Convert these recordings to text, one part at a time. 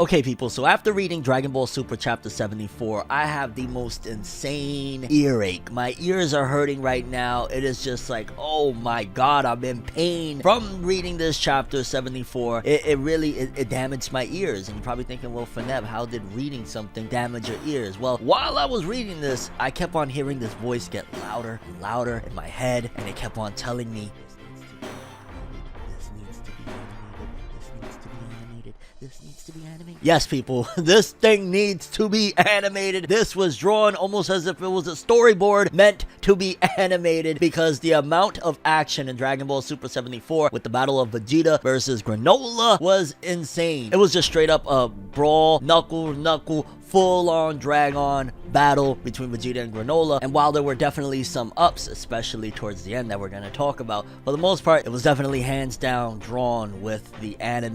Okay people, so after reading Dragon Ball Super Chapter 74, I have the most insane earache. My ears are hurting right now. It is just like, oh my god, I'm in pain from reading this chapter 74. It really damaged my ears. And you're probably thinking, well, Fornev, how did reading something damage your ears? Well, while I was reading this, I kept on hearing this voice get louder and louder in my head, and it kept on telling me, this needs to be animated. Yes, people, this thing needs to be animated. This was drawn almost as if it was a storyboard meant to be animated, because the amount of action in Dragon Ball Super 74 with the battle of Vegeta versus Granolah was insane. It was just straight up a brawl, knuckle, full-on drag-on battle between Vegeta and Granolah. And while there were definitely some ups, especially towards the end that we're going to talk about, for the most part, it was definitely hands down drawn with the anime,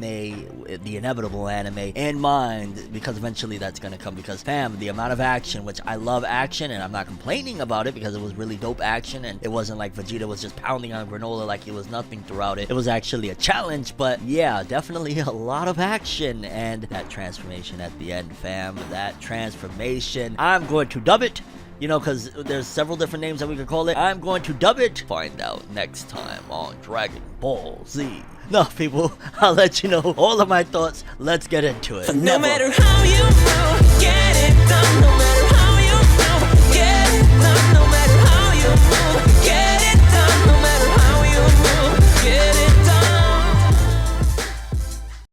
the inevitable anime in mind, because eventually that's going to come. Because fam, the amount of action, which I love action, and I'm not complaining about it because it was really dope action, and it wasn't like Vegeta was just pounding on Granolah like it was nothing throughout it. It was actually a challenge, but yeah, definitely a lot of action. And that transformation at the end, fam, that transformation, I'm going to dub it, you know, because there's several different names that we could call it. I'm going to dub it. Find out next time on Dragon Ball Z. No, people, I'll let you know all of my thoughts. Let's get into it. No matter how you move, get it done. No matter how you move, get it done. No matter how you move, get it done. No matter how you move, get it done.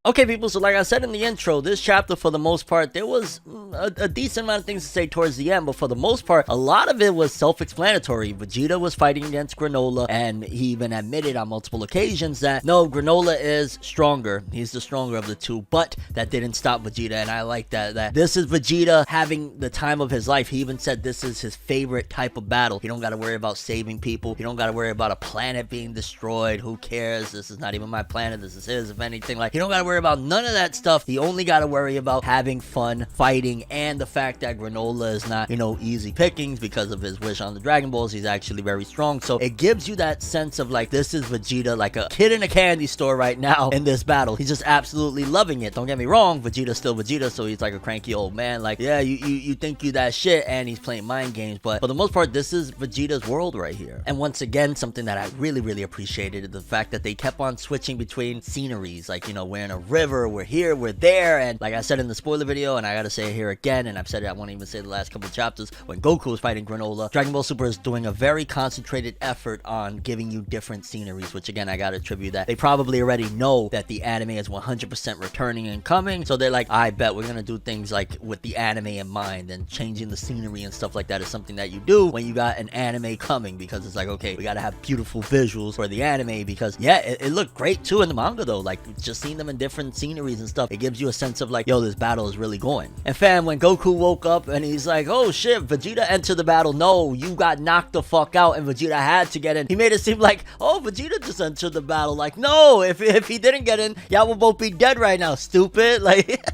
Okay people, so like I said in the intro, this chapter for the most part, there was a decent amount of things to say towards the end, but for the most part, a lot of it was self-explanatory. Vegeta was fighting against Granolah, and he even admitted on multiple occasions that, no, Granolah is stronger. He's the stronger of the two, but that didn't stop Vegeta, and I like that this is Vegeta having the time of his life. He even said this is his favorite type of battle. He don't gotta worry about saving people. He don't gotta worry about a planet being destroyed. Who cares? This is not even my planet. This is his, if anything. Like, he don't gotta worry about none of that stuff. He only got to worry about having fun fighting, and the fact that Granolah is not, you know, easy pickings because of his wish on the Dragon Balls. He's actually very strong, so it gives you that sense of like, this is Vegeta, like a kid in a candy store right now in this battle. He's just absolutely loving it. Don't get me wrong, Vegeta's still Vegeta, so he's like a cranky old man. Like, yeah, you think you that shit, and he's playing mind games, but for the most part, this is Vegeta's world right here. And once again, something that I really appreciated is the fact that they kept on switching between sceneries. Like, you know, we're in a river, we're here, we're there, and like I said in the spoiler video, and I gotta say it here again, and I've said it, I won't even say the last couple of chapters, when Goku was fighting Granolah, Dragon Ball Super is doing a very concentrated effort on giving you different sceneries, which again, I gotta attribute that they probably already know that the anime is 100% returning and coming, so they're like, I bet we're gonna do things like with the anime in mind, and changing the scenery and stuff like that is something that you do when you got an anime coming, because it's like, okay, we gotta have beautiful visuals for the anime, because yeah, it looked great too in the manga though, like just seeing them in different sceneries and stuff, it gives you a sense of like, yo, this battle is really going. And fam, when Goku woke up and he's like, oh shit, Vegeta entered the battle, no, you got knocked the fuck out and Vegeta had to get in, he made it seem like, oh, Vegeta just entered the battle. Like, no, if he didn't get in, y'all will both be dead right now, stupid. Like,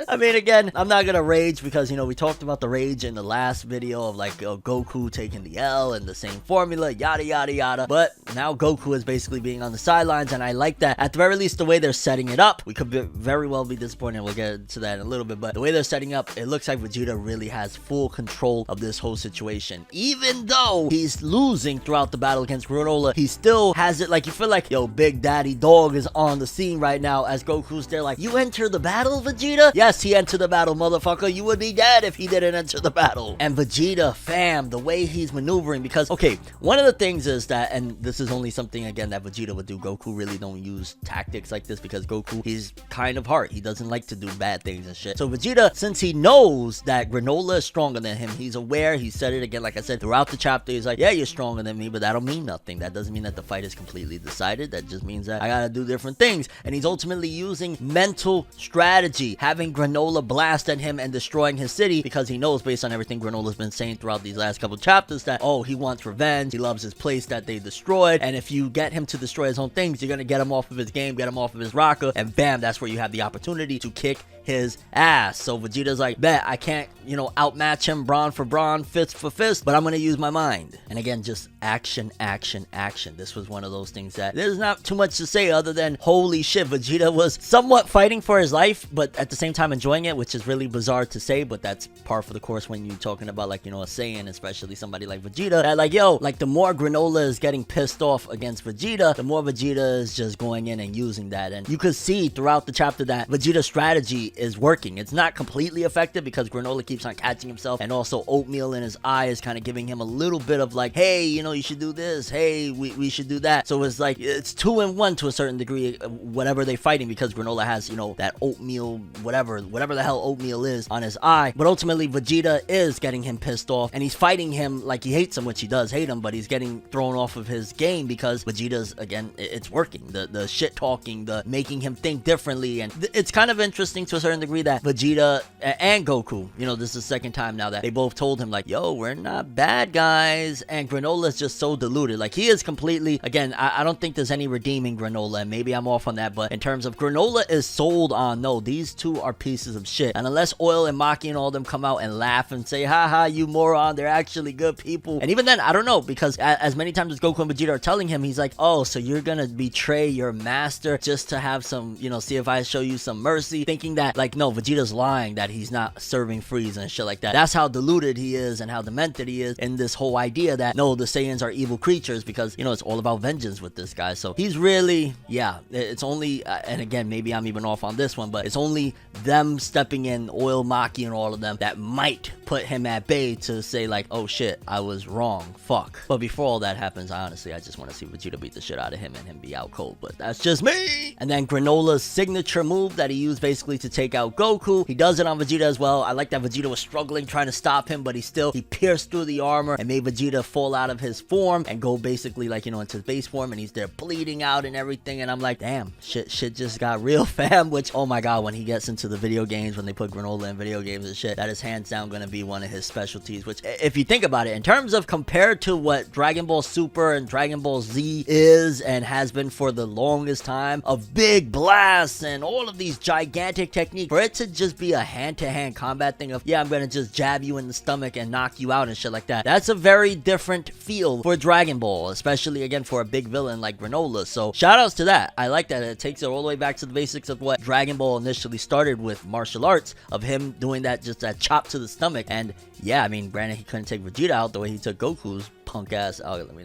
I mean, again, I'm not gonna rage, because, you know, we talked about the rage in the last video of like Goku taking the L and the same formula, yada yada yada, but now Goku is basically being on the sidelines, and I like that. At the very least, the way they're setting it up, we could very well be disappointed, we'll get to that in a little bit, but the way they're setting up, it looks like Vegeta really has full control of this whole situation. Even though he's losing throughout the battle against Granolah, he still has it like, you feel like, yo, Big Daddy Dog is on the scene right now, as Goku's there like, you enter the battle, Vegeta? Yes, he entered the battle, motherfucker. You would be dead if he didn't enter the battle. And Vegeta, fam, the way he's maneuvering, because, okay, one of the things is that, and this is only something, again, that Vegeta would do, Goku really don't use tactics like this, because Goku, he's kind of hard. He doesn't like to do bad things and shit. So Vegeta, since he knows that Granolah is stronger than him, he's aware, he said it again, like I said, throughout the chapter, he's like, yeah, you're stronger than me, but that'll mean nothing. That doesn't mean that the fight is completely decided. That just means that I gotta do different things. And he's ultimately using mental strategy, having Granolah blast at him and destroying his city, because he knows, based on everything Granolah's been saying throughout these last couple chapters, that, oh, he wants revenge, he loves his place that they destroyed, and if you get him to destroy his own things, you're gonna get him off of his game, get him off of his rocker, and bam, that's where you have the opportunity to kick his ass. So Vegeta's like, bet I can't, you know, outmatch him brawn for brawn, fist for fist, but I'm gonna use my mind. And again, just action, action, action. This was one of those things that there's not too much to say other than holy shit, Vegeta was somewhat fighting for his life, but at the same time enjoying it, which is really bizarre to say, but that's par for the course when you're talking about, like, you know, a Saiyan, especially somebody like Vegeta, that like, yo, like the more Granolah is getting pissed off against Vegeta, the more Vegeta is just going in and using that. And you could see throughout the chapter that Vegeta's strategy is working. It's not completely effective because Granolah keeps on catching himself, and also oatmeal in his eye is kind of giving him a little bit of like, hey, you know, you should do this, hey, we should do that. So it's like, it's 2 in 1 to a certain degree, whatever they're fighting, because Granolah has, you know, that oatmeal, whatever the hell oatmeal is on his eye. But ultimately Vegeta is getting him pissed off, and he's fighting him like he hates him, which he does hate him, but he's getting thrown off of his game because Vegeta's, again, it's working. The shit talking, the making him think differently. And it's kind of interesting to a certain degree that Vegeta and Goku, you know, this is the second time now that they both told him like, yo, we're not bad guys. And Granola's just so deluded. Like, he is completely, again, I don't think there's any redeeming Granolah, and maybe I'm off on that, but in terms of Granolah is sold on, no, these two are pieces of shit. And unless Oil and Maki and all them come out and laugh and say, haha, you moron, they're actually good people. And even then, I don't know, because as many times as Goku and Vegeta are telling him, he's like, oh, so you're gonna betray your master just to have some, you know, see if I show you some mercy, thinking that, like, no, Vegeta's lying, that he's not serving Frieza and shit like that. That's how deluded he is and how demented he is in this whole idea that, no, the Saiyans are evil creatures, because, you know, it's all about vengeance with this guy. So he's really, yeah, it's only, and again, maybe I'm even off on this one, but it's only them stepping in, Oil, Maki, and all of them, that might put him at bay to say like, oh shit, I was wrong, fuck. But before all that happens, I just want to see Vegeta beat the shit out of him and him be out cold, but that's just me. And then Granola's signature move that he used basically to take out Goku, he does it on Vegeta as well. I like that Vegeta was struggling trying to stop him, but he pierced through the armor and made Vegeta fall out of his form and go basically, like, you know, into his base form, and he's there bleeding out and everything. And I'm like, damn, shit just got real, fam. Which, oh my god, when he gets into the video games, when they put Granolah in video games and shit, that is hands down gonna be one of his specialties. Which, if you think about it, in terms of compared to what Dragon Ball Super and Dragon Ball Z is and has been for the longest time, of big blasts and all of these gigantic techniques, for it to just be a hand-to-hand combat thing of, yeah, I'm gonna just jab you in the stomach and knock you out and shit like that, that's a very different feel for Dragon Ball, especially again for a big villain like Granolah. So shout outs to that. I like that it takes it all the way back to the basics of what Dragon Ball initially started with, martial arts, of him doing that, just that chop to the stomach. And yeah, I mean, granted, he couldn't take Vegeta out the way he took Goku's punk ass. Oh, let me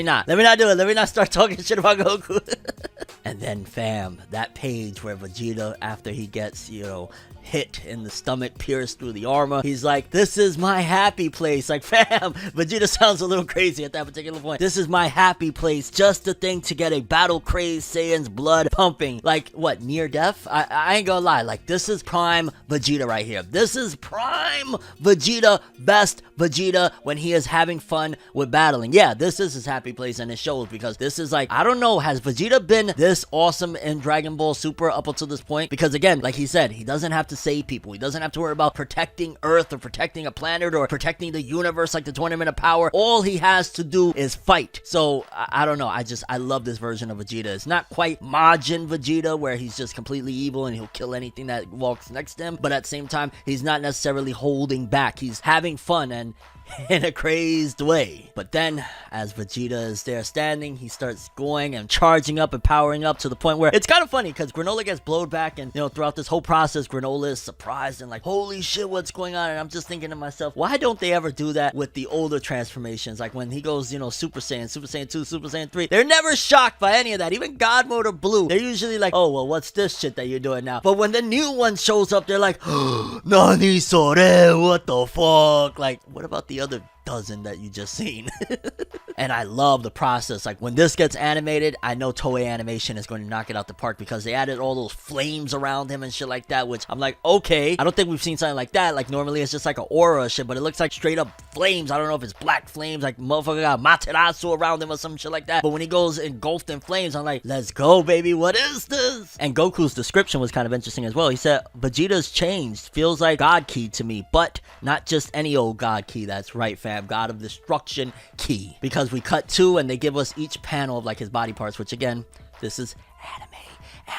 not do it. Let me not start talking shit about Goku. And then, fam, that page where Vegeta, after he gets, you know, hit in the stomach, pierced through the armor, he's like, this is my happy place. Like, fam, Vegeta sounds a little crazy at that particular point. This is my happy place. Just the thing to get a battle crazed Saiyan's blood pumping. Like, what, near death? I ain't gonna lie. Like, this is prime Vegeta right here. This is prime Vegeta, best Vegeta when he is having fun with battling. Yeah, this is his happy place, and it shows, because this is like, I don't know, has Vegeta been this awesome in Dragon Ball Super up until this point? Because again, like he said, he doesn't have to save people. He doesn't have to worry about protecting Earth or protecting a planet or protecting the universe like the Tournament of Power. All he has to do is fight. So I don't know. I love this version of Vegeta. It's not quite Majin Vegeta where he's just completely evil and he'll kill anything that walks next to him. But at the same time, he's not necessarily holding back. He's having fun and in a crazed way. But then, as Vegeta is there standing, he starts going and charging up and powering up to the point where it's kind of funny, because Granolah gets blowed back, and, you know, throughout this whole process, Granolah is surprised and like, holy shit, what's going on? And I'm just thinking to myself, why don't they ever do that with the older transformations? Like when he goes, you know, Super Saiyan, Super Saiyan 2, Super Saiyan 3, they're never shocked by any of that. Even God Mode or Blue, they're usually like, oh, well, what's this shit that you're doing now? But when the new one shows up, they're like, Nani sore, what the fuck? Like, what about the other dozen that you just seen? And I love the process. Like when this gets animated, I know Toei Animation is going to knock it out the park, because they added all those flames around him and shit like that, which I'm like, okay, I don't think we've seen something like that. Like normally it's just like an aura shit, but it looks like straight up flames. I don't know if it's black flames, like motherfucker got Materasu around him or some shit like that. But when he goes engulfed in flames, I'm like, let's go, baby, what is this? And Goku's description was kind of interesting as well. He said, Vegeta's changed, feels like God Ki to me, but not just any old God Ki. That's right, fam, God of Destruction Ki. Because we cut to and they give us each panel of like his body parts, which again, this is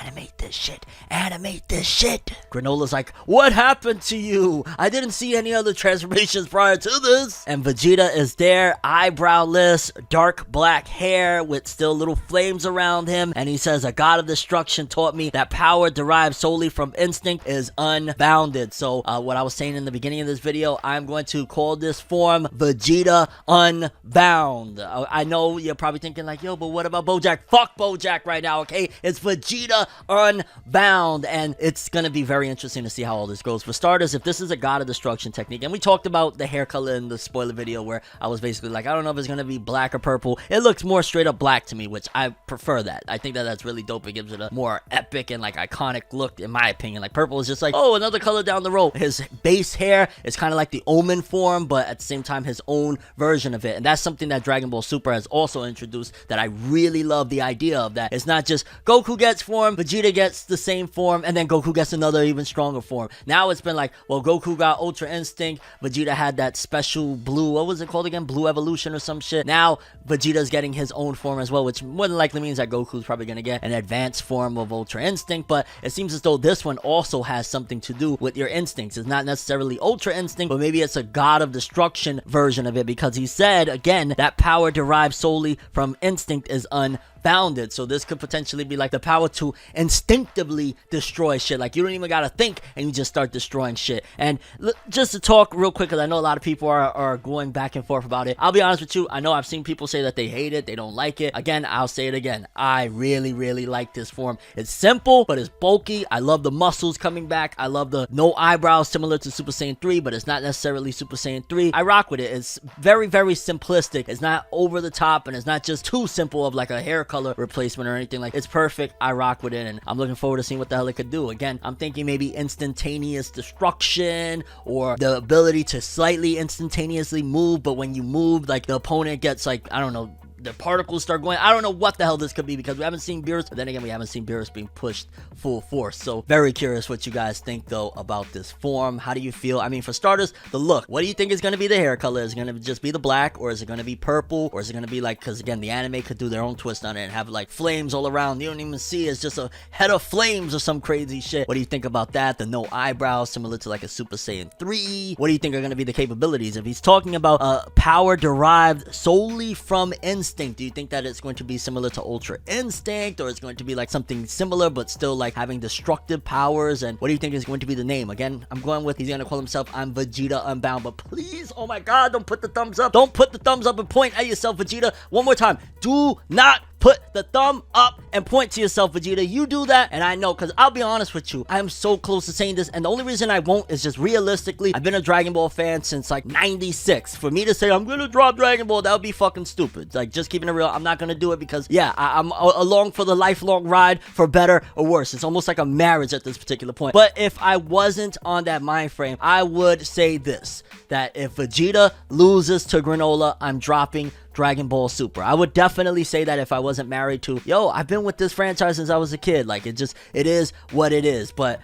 animate this shit, animate this shit. Granola's like, what happened to you? I didn't see any other transformations prior to this. And Vegeta is there, eyebrowless, dark black hair with still little flames around him, and he says, a god of destruction taught me that power derived solely from instinct is unbounded. So what I was saying in the beginning of this video, I'm going to call this form Vegeta Unbound. I know you're probably thinking like, yo, but what about Bojack? Fuck Bojack right now, okay? It's Vegeta Unbound, and it's gonna be very interesting to see how all this goes. For starters, if this is a god of destruction technique, and we talked about the hair color in the spoiler video where I was basically like, I don't know if it's gonna be black or purple. It looks more straight up black to me, which I prefer that. I think that that's really dope. It gives it a more epic and like iconic look, in my opinion. Like purple is just like, oh, another color down the road. His base hair is kind of like the Omen form, but at the same time his own version of it, and that's something that Dragon Ball Super has also introduced that I really love the idea of. That it's not just Goku gets form, Vegeta gets the same form, and then Goku gets another even stronger form. Now it's been like, well, Goku got Ultra Instinct, Vegeta had that special blue, what was it called again? Blue Evolution or some shit. Now Vegeta's getting his own form as well, which more than likely means that Goku's probably gonna get an advanced form of Ultra Instinct, but it seems as though this one also has something to do with your instincts. It's not necessarily Ultra Instinct, but maybe it's a God of Destruction version of it, because he said, again, that power derived solely from instinct is unbounded. So this could potentially be like the power to instinctively destroy shit. Like you don't even gotta think and you just start destroying shit. And just to talk real quick, because I know a lot of people are going back and forth about it. I'll be honest with you, I know I've seen people say that they hate it, they don't like it. Again, I'll say it again, I really like this form. It's simple, but it's bulky. I love the muscles coming back. I love the no eyebrows, similar to Super Saiyan 3, but it's not necessarily Super Saiyan 3. I rock with it. It's very simplistic. It's not over the top, and it's not just too simple of like a hair color replacement or anything. Like, it's perfect. I rock with it, and I'm looking forward to seeing what the hell it could do. Again, I'm thinking maybe instantaneous destruction, or the ability to slightly instantaneously move, but when you move, like the opponent gets like, I don't know, the particles start going. I don't know what the hell this could be, because we haven't seen Beerus, but then again, we haven't seen Beerus being pushed full force. So very curious what you guys think though about this form. How do you feel? I mean, for starters, the look. What do you think is going to be the hair color? Is it going to just be the black, or is it going to be purple, or is it going to be like, because again, the anime could do their own twist on it and have like flames all around. You don't even see it's just a head of flames or some crazy shit. What do you think about that? The no eyebrows, similar to like a Super Saiyan 3. What do you think are going to be the capabilities? If he's talking about power derived solely from instinct, do you think that it's going to be similar to Ultra Instinct, or it's going to be like something similar but still like having destructive powers? And what do you think is going to be the name? Again, I'm going with, he's going to call himself I'm Vegeta Unbound, but please, oh my god, don't put the thumbs up. Don't put the thumbs up and point at yourself, Vegeta. One more time, do not put the thumb up and point to yourself, Vegeta. You do that, and I know, because I'll be honest with you, I am so close to saying this, and the only reason I won't is just realistically, I've been a Dragon Ball fan since like 96. For me to say I'm gonna drop Dragon Ball, that would be fucking stupid. Like, just keeping it real, I'm not gonna do it, because yeah, I'm along for the lifelong ride, for better or worse. It's almost like a marriage at this particular point. But if I wasn't on that mind frame, I would say this, that if Vegeta loses to Granolah, I'm dropping Dragon Ball Super. I would definitely say that if I wasn't married to, yo, I've been with this franchise since I was a kid. Like, it is what it is. But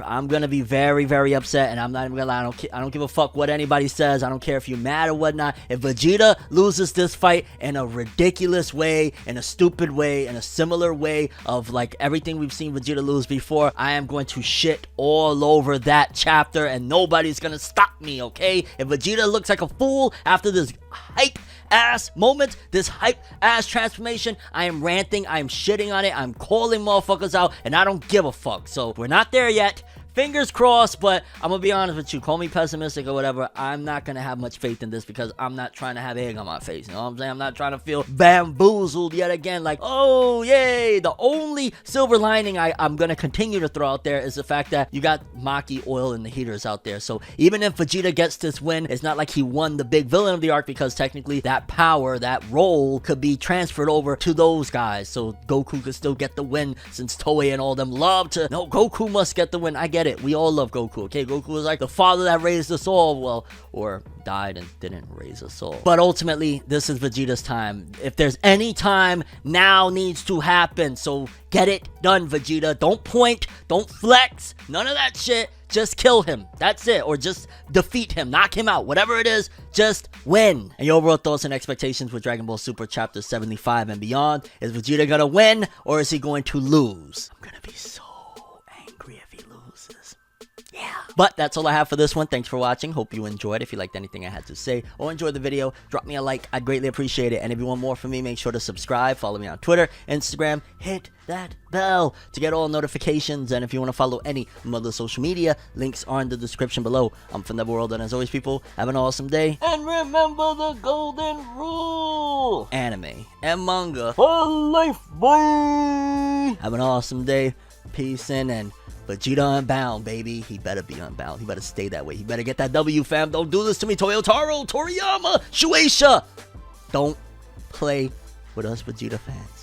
I'm gonna be very upset, and I'm not even gonna lie, I don't give a fuck what anybody says. I don't care if you're mad or whatnot. If Vegeta loses this fight in a ridiculous way, in a stupid way, in a similar way of like everything we've seen Vegeta lose before, I am going to shit all over that chapter, and nobody's gonna stop me, okay? If Vegeta looks like a fool after this hype ass moment, this hype ass transformation, I am ranting, I am shitting on it, I'm calling motherfuckers out, and I don't give a fuck. So we're not there yet. Fingers crossed, but I'm gonna be honest with you, call me pessimistic or whatever, I'm not gonna have much faith in this, because I'm not trying to have egg on my face, you know what I'm saying? I'm not trying to feel bamboozled yet again, like, oh yay. The only silver lining I'm gonna continue to throw out there is the fact that you got Maki oil in the heaters out there. So even if Vegeta gets this win, it's not like he won the big villain of the arc, because technically that power, that role could be transferred over to those guys. So Goku could still get the win, since Toei and all them love to, no, Goku must get the win. I get get it. We all love Goku, okay? Goku was like the father that raised us all, well, or died and didn't raise us all. But ultimately, this is Vegeta's time. If there's any time, now needs to happen. So get it done, Vegeta. Don't point, don't flex, none of that shit. Just kill him. That's it. Or just defeat him. Knock him out. Whatever it is, just win. And your overall thoughts and expectations with Dragon Ball Super Chapter 75 and beyond. Is Vegeta gonna win or is he going to lose? I'm gonna be so angry if he loses. Yeah. But that's all I have for this one. Thanks for watching. Hope you enjoyed. If you liked anything I had to say or enjoyed the video, drop me a like. I'd greatly appreciate it. And if you want more from me, make sure to subscribe. Follow me on Twitter, Instagram. Hit that bell to get all notifications. And if you want to follow any of my other social media, links are in the description below. I'm ForneverWorld, and as always, people, have an awesome day. And remember the golden rule. Anime and manga for life, boy. Have an awesome day. Peace in, and Vegeta Unbound, baby. He better be unbound. He better stay that way. He better get that W, fam. Don't do this to me, Toyotaro, Toriyama, Shueisha. Don't play with us, Vegeta fans.